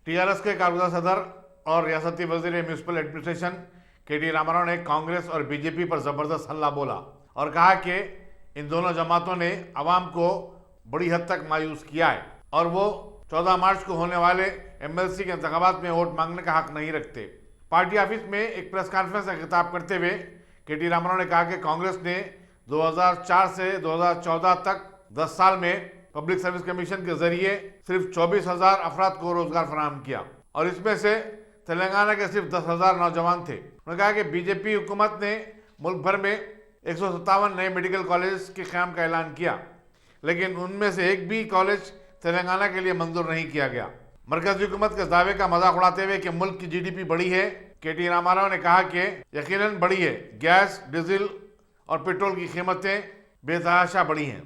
TRS के कारगुजार सदर और रियासती वजीर म्यूनिसिपल एडमिनिस्ट्रेशन के.टी. रामाराव ने कांग्रेस और बीजेपी पर जबरदस्त हल्ला बोला और कहा कि इन दोनों जमातों ने आवाम को बड़ी हद तक मायूस किया है और वो 14 मार्च को होने वाले एमएलसी के इंतखाबात में वोट मांगने का हक नहीं रखते। पार्टी ऑफिस में एक प्रेस कॉन्फ्रेंस का खिताब करते हुए के.टी. रामाराव ने कहा कि कांग्रेस ने 2004 से 2014 तक 10 साल में पब्लिक सर्विस कमीशन के जरिए सिर्फ 24,000 अफराद को रोजगार फराहम किया और इसमें से तेलंगाना के सिर्फ 10,000 नौजवान थे। उन्होंने कहा कि बीजेपी हुकूमत ने मुल्क भर में 157 नए मेडिकल कॉलेज के क़याम का ऐलान किया, लेकिन उनमें से एक भी कॉलेज तेलंगाना के लिए मंजूर नहीं किया गया। मरकजी हुकूमत के दावे का मजाक उड़ाते हुए कि मुल्क की जीडीपी बढ़ी है, के.टी. रामाराव ने कहा कि यकीनन बढ़ी है। गैस, डीजल और पेट्रोल की कीमतें बेतहाशा बढ़ी हैं।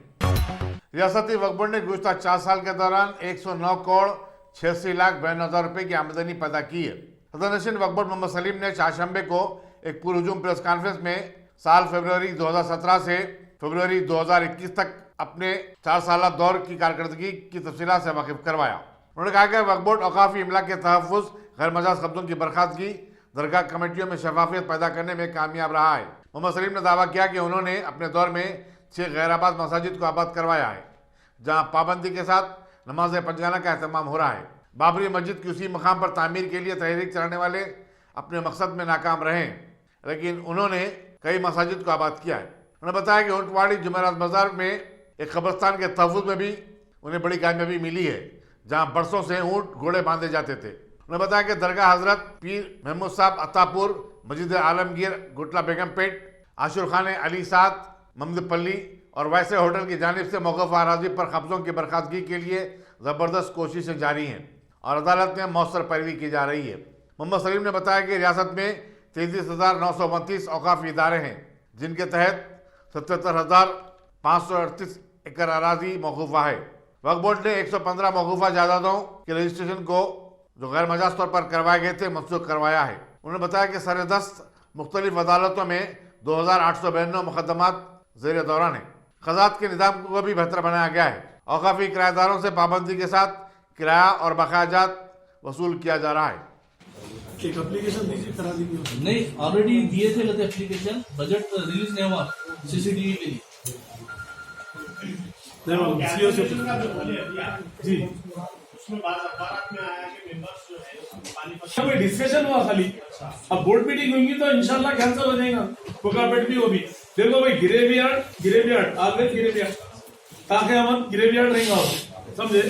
रियासती वक्फ बोर्ड ने गुज़श्ता 4 साल के दौरान 109 करोड़ 86,92,000 रुपए की आमदनी पैदा की है। सदर-ए-नशीन वक्फ बोर्ड मोहम्मद सलीम ने चारशंबे को एक पुरहुजूम प्रेस कॉन्फ्रेंस में साल फरवरी 2017 से फरवरी 2021 तक अपने 4 साल दौर की कारकर्दगी की तफसीलात से वाकिफ करवाया। उन्होंने कहा कि वक्फ बोर्ड औकाफी इमला के तहफ़्फ़ुज़, गैर मजाज कब्ज़ों की बर्खास्तगी, दरगाह कमेटियों में शफाफियत पैदा करने में कामयाब रहा है। मोहम्मद सलीम ने दावा किया कि उन्होंने अपने दौर में 6 गैर-आबाद मसाजिद को आबाद करवाया है, जहाँ पाबंदी के साथ नमाज पंजगाना का एहतमाम हो रहा है। बाबरी मस्जिद की उसी मकाम पर तामीर के लिए तहरीक चलाने वाले अपने मकसद में नाकाम रहे, लेकिन उन्होंने कई मसाजिद को आबाद किया है। उन्होंने बताया कि ऊँटवाड़ी जुमेरात बाजार में एक कब्रस्तान के तहफ़्फ़ुज़ में भी उन्हें बड़ी कामयाबी मिली है, जहाँ बरसों से ऊँट घोड़े बांधे जाते थे। उन्होंने बताया कि दरगाह हजरत पीर महमूद साहब अत्तापुर, मस्जिद आलमगीर गुटला बेगमपेट, आशुर खाने अली साद ममदपल्ली और वैसे होटल की जानिब से मौक़ूफ़ अराज़ी पर कब्ज़ों की बर्खास्तगी के लिए ज़बरदस्त कोशिशें जारी हैं और अदालत में मौसर पैरवी की जा रही है। मोहम्मद सलीम ने बताया कि रियासत में 33,929 औकाफ़ी इदारे हैं, जिनके तहत 77,538 एकड़ अराज़ी मौक़ूफ़ा है। वक्फ बोर्ड ने 115 मौक़ूफ़ा जायदादों के रजिस्ट्रेशन को जो गैर मजाज तौर पर करवाए गए थे मनसूख करवाया है। उन्होंने बताया कि सरेदस्त मुख्तलिफ अदालतों में 2,892 मुकदमात ज़ेर दौरान है। ख़ज़ात के निज़ाम को भी बेहतर बनाया गया है। औकाफ़ी किराएदारों से पाबंदी के साथ किराया और बकायाजात वसूल किया जा रहा है। एक एप्लीकेशन दीजिए, करा दीजिए। नहीं, ऑलरेडी दिए थे कहते एप्लीकेशन, बजट रिलीज नहीं हुआ सीसीटीवी के लिए। जी, उसमें बात में आया कि मेंबर्स जो है पानी डिस्कशन हुआ खाली। अब बोर्ड मीटिंग होंगी तो इंशाल्लाह कैंसिल हो जाएगा। कोकापेट भी होगी। देखो भाई, गिरेवियार्ड आगे गिरेवियार्ड ताकि हम गिरेवियार्ड रहेगा, समझे?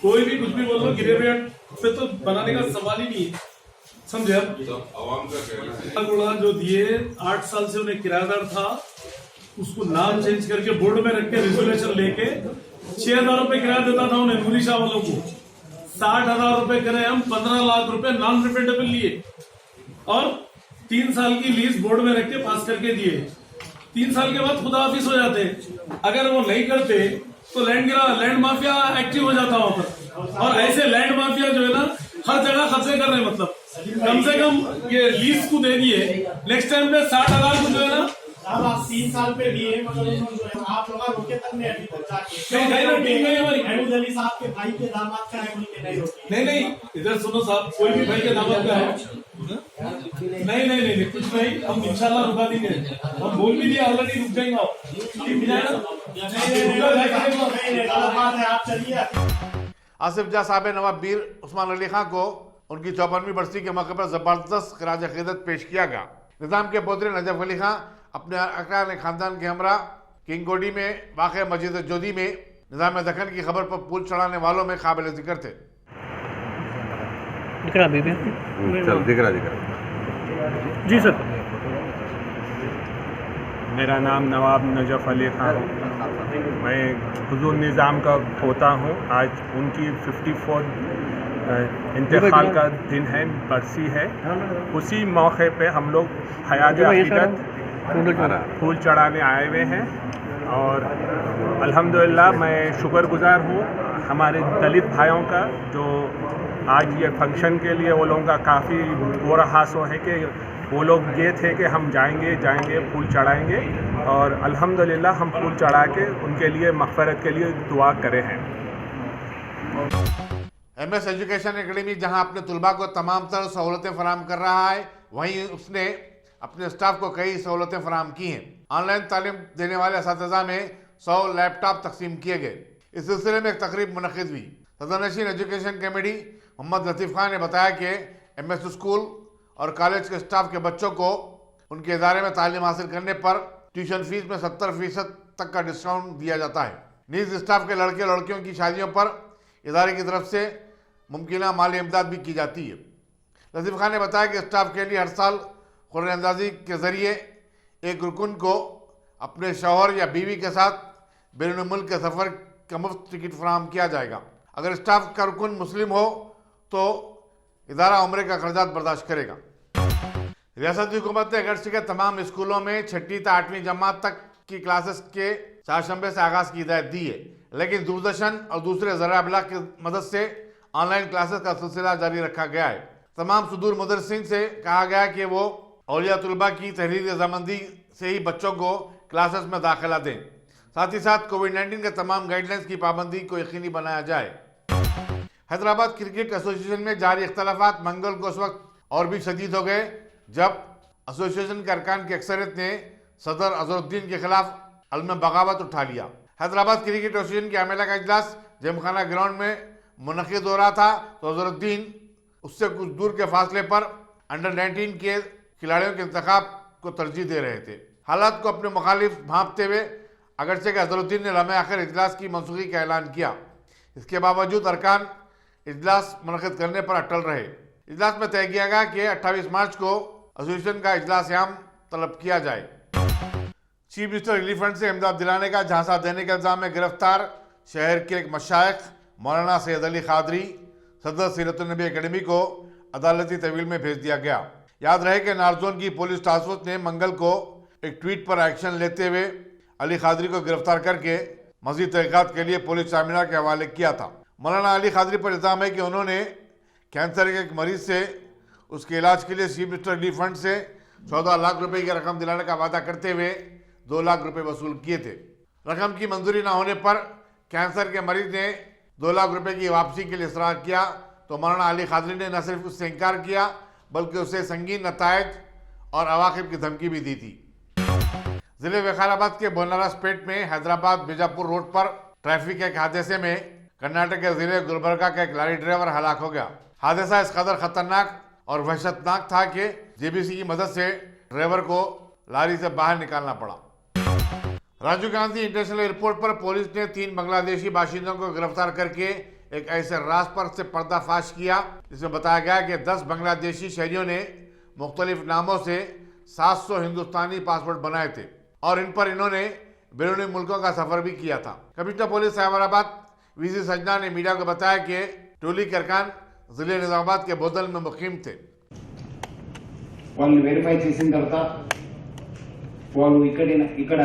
कोई भी कुछ भी बोल लो, गिरेवियार्ड पे तो बनाने का सवाल ही नहीं है, समझे? अब जो दिए 8 साल से उन्हें किराएदार था, उसको नाम चेंज करके बोर्ड में रख के रेजोल्यूशन लेके 6,000 रुपए किराया देता था उन्हें, मुनीशा वालों को 60,000 रुपए करे हम 15 लाख रुपए नॉन रिफंडेबल लिए और 3 साल की लीज बोर्ड में रख के पास करके दिए। 3 साल के बाद खुदा हाफिज हो जाते। अगर वो नहीं करते तो लैंड माफिया एक्टिव हो जाता वहां पर। और ऐसे लैंड माफिया जो है ना हर जगह कब्जे कर रहे हैं, मतलब कम से कम ये लीज को दे दिए, नेक्स्ट टाइम पे 60,000 को जो है ना आप 3 साल पे दिए, मतलब आप लोग रोके तक नहीं अभी तक नहीं, अली साहब के भाई के दामाद का है, बोल के नहीं रोके। नहीं, इधर सुनो साहब, कोई भी भाई के दामाद का है नहीं, कुछ नहीं, हम इंशाल्लाह रुका देंगे। हम बोल भी दिया ऑलरेडी, रुक जाएंगे आप चलिए। आसिफ जा साहब नवाब बीर उस्मान अली खां को उनकी 54वीं बरसी के मौके पर जबरदस्त खराज अकीदत पेश किया गया। निज़ाम के पोतरे नजफ अली खां अपने अरकान खानदान के हमरा किंगकोडी में वाक़ मस्जिद जोधी में निज़ाम दखन की खबर पर पुल चढ़ाने वालों में काबिल जिक्र थे। दिख रहा जी सर। मेरा नाम नवाब नजफ अली खां है। मैं हुजूर निज़ाम का पोता हूँ। आज उनकी 54 इंतकाल का दिन है, बरसी है। उसी मौके पे हम लोग हयात अक़ीदत फूल चढ़ाने आए हुए हैं और अल्हम्दुलिल्लाह मैं शुक्रगुज़ार हूँ हमारे दलित भाइयों का, जो आज ये फंक्शन के लिए वो लोगों का काफ़ी बुरा हासो है कि वो लोग ये थे कि हम जाएंगे फूल चढ़ाएंगे और अल्हम्दुलिल्लाह हम फूल चढ़ा के उनके लिए मग़फ़िरत के लिए दुआ करे हैं। MS एजुकेशन एकेडमी जहां अपने तुलबा को तमाम तरह सहूलतें फराहम कर रहा है, वहीं उसने अपने स्टाफ को कई सहूलतें फराहम की हैं। ऑनलाइन तालीम देने वाले असातिज़ा में 100 लैपटॉप तकसीम किए गए। इस सिलसिले में एक तकरीब मुनक़िद हुई। सदरनशीन एजुकेशन कमेटी मोहम्मद लतीफ़ खान ने बताया कि MS स्कूल और कॉलेज के स्टाफ के बच्चों को उनके इदारे में तालीम हासिल करने पर ट्यूशन फीस में 70% तक का डिस्काउंट दिया जाता है। नीज स्टाफ के लड़के लड़कियों की शादियों पर इदारे की तरफ से मुमकिना माली इमदाद भी की जाती है। लतीफ़ खान ने बताया कि स्टाफ के लिए हर साल कुरान अंदाजी के ज़रिए एक रुकन को अपने शौहर या बीवी के साथ बैरून मुल्क के सफ़र का मुफ्त टिकट फराहम किया जाएगा। अगर स्टाफ का रुकन मुस्लिम हो तो इदारा उम्रे का खर्चात बर्दाश्त करेगा। रियासती हुकूमत ने अगरचे के तमाम स्कूलों में 6वीं से 8वीं जमात तक की क्लासेस के चारशंबे से आगाज़ की हिदायत दी है, लेकिन दूरदर्शन और दूसरे ज़राए अबलाग की मदद से ऑनलाइन क्लासेस का सिलसिला जारी रखा गया है। तमाम सुदूर मुदरसिन से कहा गया कि वो औलिया तुलबा की तहरीर रजामंदी से ही बच्चों को क्लासेस में दाखिला दें। साथ ही साथ कोविड-19 के तमाम गाइडलाइंस की पाबंदी को यकीनी बनाया जाए। हैदराबाद क्रिकेट एसोसिएशन में जारी इख्तलाफात मंगल को उस वक्त और भी शदीद हो गए जब एसोसिएशन के अरकान की अक्सरियत ने सदर अजहरुद्दीन के खिलाफ अलम बगावत उठा लिया। हैदराबाद क्रिकेट एसोसिएशन के अमेला का इजलास जमखाना ग्राउंड में मुनक़िद हो रहा था तो अजहरुद्दीन उससे कुछ दूर के फासले पर अंडर 19 के खिलाड़ियों के इंतखाब को तरजीह दे रहे थे। हालात को अपने मुखालिफ भांपते हुए अगरचे के अजहरुद्दीन ने लम्हे आखिर इजलास की मनसूखी का ऐलान किया। इसके बावजूद अरकान इजलास मुनक़िद करने पर अटल रहे। इजलास में तय किया गया कि 28 मार्च को एसोसिएशन का इजलास आम तलब किया जाए। चीफ मिनिस्टर रिलीफ फंड से इमदाद दिलाने का झांसा देने के इल्ज़ाम में गिरफ्तार शहर के एक मशाइख मौलाना सैयद अली खादरी सदर सीरतुन्नबी एकेडमी को अदालती तहवील में भेज दिया गया। याद रहे कि नारजोन की पुलिस टास्क फोर्स ने मंगल को एक ट्वीट पर एक्शन लेते हुए अली खादरी को गिरफ्तार करके मज़ीद तहक़ीक़ात के लिए पुलिस चामिना के हवाले किया था। मौलाना अली खादरी पर इल्ज़ाम है कि उन्होंने कैंसर के एक मरीज से उसके इलाज के लिए चीफ मिनिस्टर रिलीफ फंड से 14 लाख रुपए की रकम दिलाने का वादा करते हुए 2 लाख रुपए वसूल किए थे। रकम की मंजूरी न होने पर कैंसर के मरीज ने 2 लाख रुपए की वापसी के लिए इसरार किया तो मौलाना अली खादरी ने न सिर्फ उससे इनकार किया बल्कि उसे संगीन नतायज और अवाक़िब की धमकी भी दी थी। जिले वकाराबाद के बोनारासपेट में हैदराबाद बीजापुर रोड पर ट्रैफिक के एक हादसे में कर्नाटक के जिले गुलबर्गा का एक लारी ड्राइवर हलाक हो गया। हादसा इस कदर खतरनाक और वहशतनाक था कि जेबीसी की मदद से ड्राइवर को लारी से बाहर निकालना पड़ा। राजीव गांधी इंटरनेशनल एयरपोर्ट पर पुलिस ने 3 बांग्लादेशी बाशिंदों को गिरफ्तार करके एक ऐसे राज पर से पर्दाफाश किया जिसमें बताया गया कि 10 बांग्लादेशी शहरियों ने मुख्तलिफ नामों से 700 हिंदुस्तानी पासपोर्ट बनाए थे और इन पर इन्होंने बैरूनी मुल्कों का सफर भी किया था। कमिश्नर पुलिस साइबराबाद वीसी सजना ने मीडिया को बताया कि टोली के अरकान जिले निजामाबाद के बोदल में मुकीम थे। వాళ్ళని వెరిఫై చేసిన తర్వాత వాళ్ళు ఇక్కడ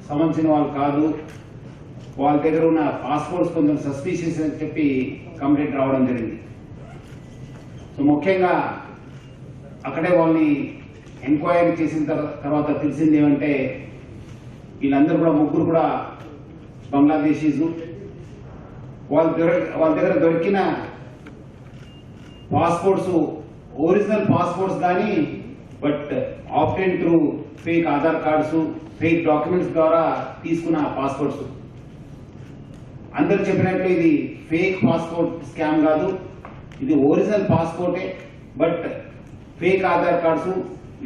సంబంధించిన వాళ్ళు కాదు, వాళ్ళ దగ్గర ఉన్న పాస్పోర్ట్స్ కొంచెం సస్పీషియస్ అని చెప్పి కంప్లైంట్ రావడం జరిగింది. సో ముఖ్యంగా అక్కడే వాళ్ళని ఎంక్వైరీ చేసిన తర్వాత తెలిసింది ఏమంటే వీళ్ళందరూ కూడా ముగ్గురు కూడా బంగ్లాదేశీసు. వాళ్ళ దగ్గర దొరికిన పాస్పోర్ట్స్ ఒరిజినల్ పాస్పోర్ట్స్ కానీ but obtain through fake Aadhaar cards fake documents ద్వారా తీసుకున్న పాస్పోర్ట్స్. అందరు చెప్పినట్లు ఇది ఫేక్ పాస్పోర్ట్ స్కామ్ కాదు, ఇది ఒరిజినల్ పాస్పోర్టే బట్ ఫేక్ ఆధార్ కార్డ్స్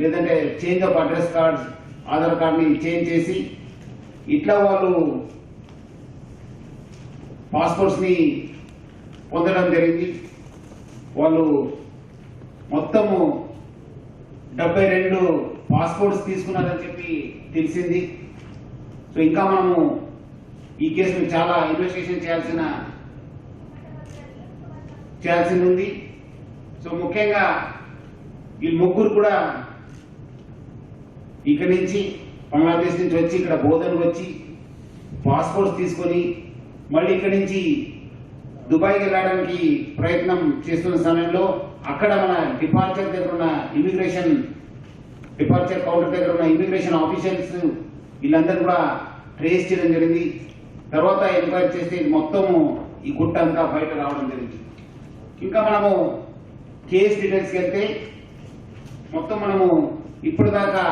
లేదంటే change of address cards Aadhaar card ని చేంజ్ చేసి ఇట్లా వాళ్ళు పాస్పోర్ట్స్ ని పొందడం జరిగింది. వాళ్ళు మొత్తము 72 పాస్పోర్ట్స్ తీసుకున్నారని చెప్పి తెలిసింది. సో ఇంకా మనము ఈ కేసును చాలా ఇన్వెస్టిగేషన్ చేయాల్సి ఉంది. సో ముఖ్యంగా ఈ ముగ్గురు కూడా ఇక్కడి నుంచి బంగ్లాదేశ్ నుంచి వచ్చి ఇక్కడ బోధనకు వచ్చి పాస్పోర్ట్స్ తీసుకొని మళ్ళీ ఇక్కడి నుంచి దుబాయ్కి వెళ్ళడానికి ప్రయత్నం చేస్తున్న సమయంలో అక్కడ మన డిపార్చర్ దగ్గర ఉన్న డిపార్చర్ కౌంటర్ దగ్గర ఉన్న ఇమిగ్రేషన్ ఆఫీషియల్స్ వీళ్ళందరూ కూడా ట్రేస్ చేయడం జరిగింది. తర్వాత ఎంక్వైరీ చేస్తే మొత్తము ఈ గుట్ట అంతా బయట రావడం జరిగింది. ఇంకా మనము కేస్ డీటెయిల్స్కి వెళ్తే మొత్తం మనము ఇప్పుడు దాకా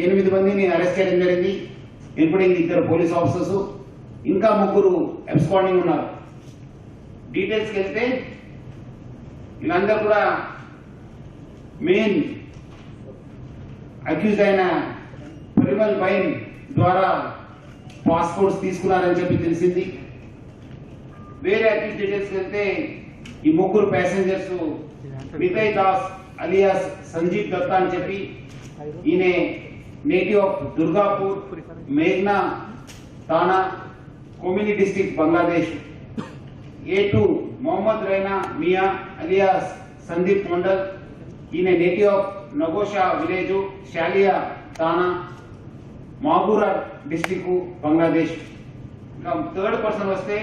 8 మందిని అరెస్ట్ చేయడం జరిగింది, ఇంక్లూడింగ్ 2 పోలీస్ ఆఫీసర్స్, ఇంకా 3 అబ్స్కాండింగ్ ఉన్నారు. డీటెయిల్స్కి వెళ్తే వీళ్ళందరూ కూడా మెయిన్ అక్యూజ్ అయిన పరిమల్ బైన్ ద్వారా పాస్పోర్ట్స్ తీసుకున్నారని చెప్పి తెలిసింది. వేరే అక్యూజ్ డీటెయిల్స్కి వెళ్తే ఈ 3 ప్యాసింజర్స్ విజయ్ దాస్ అలియాస్ సంజీవ్ దత్తా అని చెప్పి ఈయన నేటివ్ ఆఫ్ దుర్గాపూర్, మేఘ్నా thana, Komini district Bangladesh. A2 Mohammad Raina Mia alias Sandeep Mandal, ఈయన native of Nagosha village Shalia thana, Mabura district Bangladesh. ఇంకా 3rd పర్సన్ వస్తే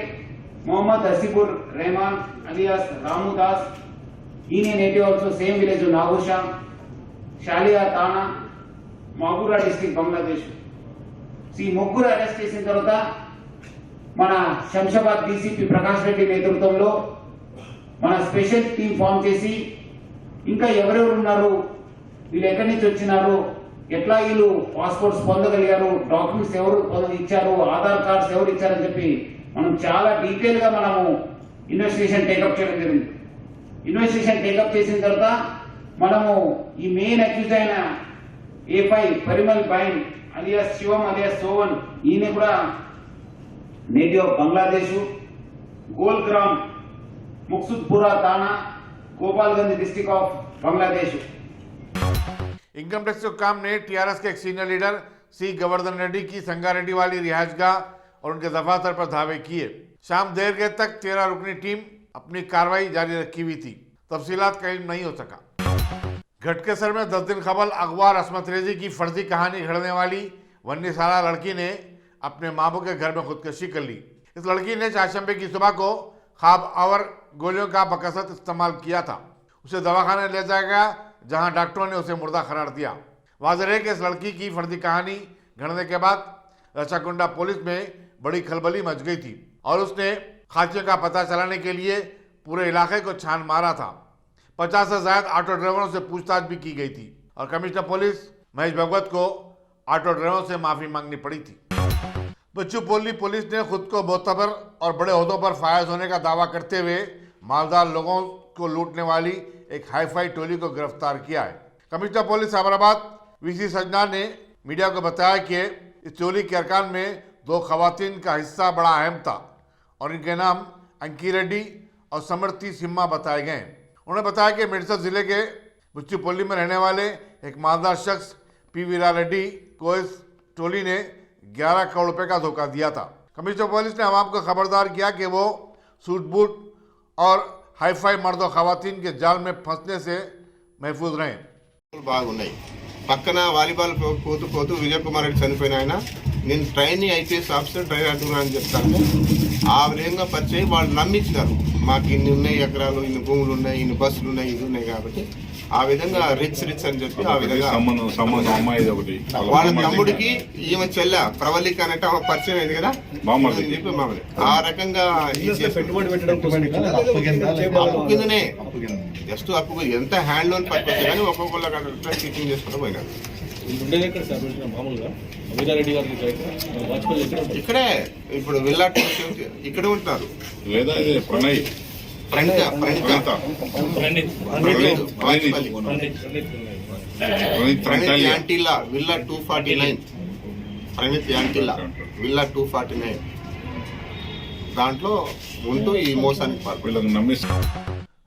మొహమ్మద్ హసీబుర్ రెహమాన్ అలియాస్ రాము దాస్, ఈయన native also same village Nagosha Shalia thana, Mabura district Bangladesh. ఈ 3 అరెస్ట్ చేసిన తర్వాత మన శంషాబాద్ డీసీపీ ప్రకాష్ రెడ్డి నేతృత్వంలో మన స్పెషల్ టీం ఫామ్ చేసి ఇంకా ఎవరెవరు ఉన్నారు, వీళ్ళు ఎక్కడి నుంచి వచ్చినారు, ఎట్లా వీళ్ళు పాస్పోర్ట్స్ పొందగలిగారు, డాక్యుమెంట్స్ ఎవరు ఇచ్చారు, ఆధార్ కార్డ్స్ ఎవరు ఇచ్చారని చెప్పి మనం చాలా డీటెయిల్ గా మనము ఇన్వెస్టిగేషన్ టేకప్ చేయడం జరిగింది. ఇన్వెస్టిగేషన్ టేకప్ చేసిన తర్వాత మనము ఈ మెయిన్ అక్యూజ్ అయిన A5 Parimal Bain alias Shivam alias Sovan, ఈయన కూడా native of Bangladesh, Golgram Muksudpur thana, Gopalganj district of Bangladesh. Income tax काम ने टीआरएस के एक senior leader C Govardhan Reddy की संगारेड्डी वाली रिहायशगाह और उनके दफातर पर धावे किए. शाम देर गए तक 13 रुकनी टीम अपनी कार्रवाई जारी रखी हुई थी. तफसीलात कहीं नहीं हो सका. घटकेसर में 10 दिन कबल अगवा असमत रेजी की फर्जी कहानी घड़ने वाली 19 साला लड़की ने अपने मामू के घर में खुदकशी कर ली. इस लड़की ने चारशंबे की सुबह को खाब और गोलियों का बकसरत इस्तेमाल किया था. उसे दवाखाने ले जाया गया जहां डॉक्टरों ने उसे मुर्दा करार दिया. वाज़ेह है कि इस लड़की की फर्जी कहानी गढ़ने के बाद रचाकुंडा पुलिस में बड़ी खलबली मच गई थी और उसने खाचियों का पता चलाने के लिए पूरे इलाके को छान मारा था. 50 से ज्यादा ऑटो ड्राइवरों से पूछताछ भी की गई थी और कमिश्नर पुलिस महेश भगवत को ऑटो ड्राइवरों से माफी मांगनी पड़ी थी. बच्चूपल्ली पुलिस ने खुद को मोतबर और बड़े ओहदों पर फायज होने का दावा करते हुए मालदार लोगों को लूटने वाली एक हाईफाई टोली को गिरफ्तार किया है. कमिश्नर पुलिस साबराबाद वीसी सजना ने मीडिया को बताया कि इस टोली के अरकान में 2 खवातीन का हिस्सा बड़ा अहम था और इनके नाम अंकी रेड्डी और समर्थी सिम्मा बताए गए. उन्होंने बताया कि मिर्जा जिले के बच्चूपल्ली में रहने वाले एक मालदार शख्स पी वीरा रेड्डी को इस टोली ने 11 करोड़ रुपए का धोखा दिया था. कमिश्नर पुलिस ने आवाम को खबरदार किया कि वो सूट बूट और हाईफाई मर्दों खवातीन के जाल में फंसने से महफूज रहें. బాగున్నాయి. పక్కన వాలీబాల్ పోతూ విజయ్ కుమార్ రెడ్డి చనిపోయిన ఆయన నేను ట్రైనింగ్ ఐపీఎస్ ఆఫీసర్ ట్రైన్ అంటున్నా అని చెప్తాను. ఆ విధంగా పరిచయం వాళ్ళు నమ్మించినారు. మాకు ఇన్ని ఉన్నాయి ఎకరాలు, ఇన్ని భూములు ఉన్నాయి, ఇన్ని బస్సులు ఉన్నాయి, ఇది ఉన్నాయి కాబట్టి ఆ విధంగా రిచ్ అని చెప్పి ఆ విధంగా వాళ్ళ తమ్ముడికి ఈమె చెల్ల ప్రవళిక అంటే ఆమె పరిచయం అయింది కదా అని చెప్పి మామూలు ఆ రకంగా అప్పు కిందనే జస్ట్ అప్పు ఎంత హ్యాండ్ లోన్ పర్పస్ కానీ ఒక్కొక్కళ్ళ టీచింగ్ చేసుకుంటూ పోయినారు. ఇక్కడే ఇప్పుడు వెళ్ళాట ఇక్కడే ఉంటున్నారు. లేదా ప్రణయ్ ప్రణీత్ యాంటిల్లా విల్లా 249 ప్రణీత్ యాంటిల్లా విల్లా 249 దాంట్లో ఉంటూ ఈ మోసానికి పాల్పడ్డారు.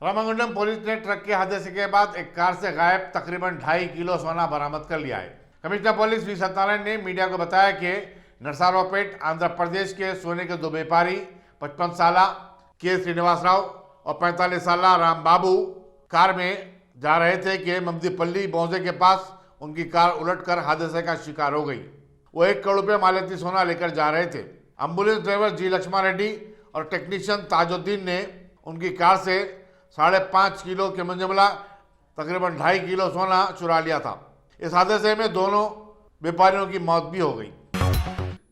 रामागुंडम पुलिस ने ट्रक के हादसे के बाद एक कार से गायब तकरीबन 2.5 किलो सोना बरामद कर लिया है. कमिश्नर पुलिस वी सत्यनारायण ने मीडिया को बताया कि नरसारावपेट आंध्र प्रदेश के सोने के 2 व्यापारी 55 साला के श्रीनिवास राव और 45 साला राम बाबू कार में जा रहे थे कि ममदीपल्ली बौजे के पास उनकी कार उलटकर हादसे का शिकार हो गई. वो 1 करोड़ रुपये मालियती सोना लेकर जा रहे थे. एम्बुलेंस ड्राइवर जी लक्ष्मण रेड्डी और टेक्नीशियन ताजुद्दीन ने उनकी कार से 5.5 किलो के मंजमला तकरीबन 2.5 किलो सोना चुरा लिया था. इस हादसे में दोनों व्यापारियों की मौत भी हो गई.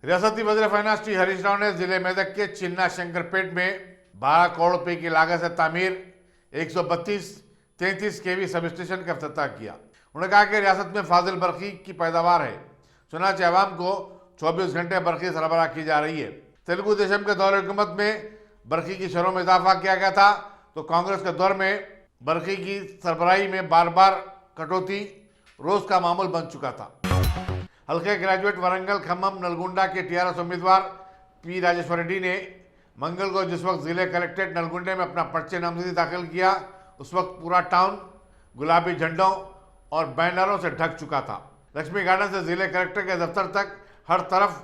रियासती वज़ीर फाइनेंस श्री हरीश राव ने जिले मेदक के चिन्ना शंकरपेट में 12 करोड़ रुपए की लागत से तामीर 132-33 केवी सब स्टेशन का अफ्ताह किया। उन्होंने कहा कि रियासत में फाजिल बरकी की पैदावार है, चुनाचे अवाम को 24 घंटे बरकी सरबराह की जा रही है। तेलुगु देशम के दौर हुकूमत में बरकी की शरहों में इजाफा किया गया था, तो कांग्रेस के दौर में बरकी की सरबराही में बार बार कटौती रोज का मामूल बन चुका था। हल्के ग्रेजुएट वरंगल खम्मम नलगुंडा के टीआरएस उम्मीदवार पी राजेश्वर रेड्डी ने मंगल को जिस वक्त जिले कलेक्ट्रेट नलगुंडे में अपना पर्चे नामजदगी दाखिल किया, उस वक्त पूरा टाउन गुलाबी झंडों और बैनरों से ढक चुका था। लक्ष्मी गार्डन से जिले कलेक्टर के दफ्तर तक हर तरफ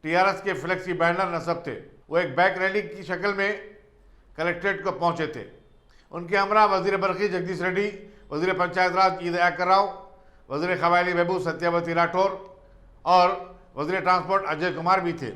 टीआरएस के फ्लेक्सी बैनर नस्ब थे। वो एक बाइक रैली की शक्ल में कलेक्ट्रेट को पहुंचे थे। उनके हमरा वजीर बरकी जगदीश रेड्डी, वजीर पंचायत राज ईद अकर राव, वजीर कबायली महबूब सत्यावती राठौर और वजीर ट्रांसपोर्ट अजय कुमार भी थे।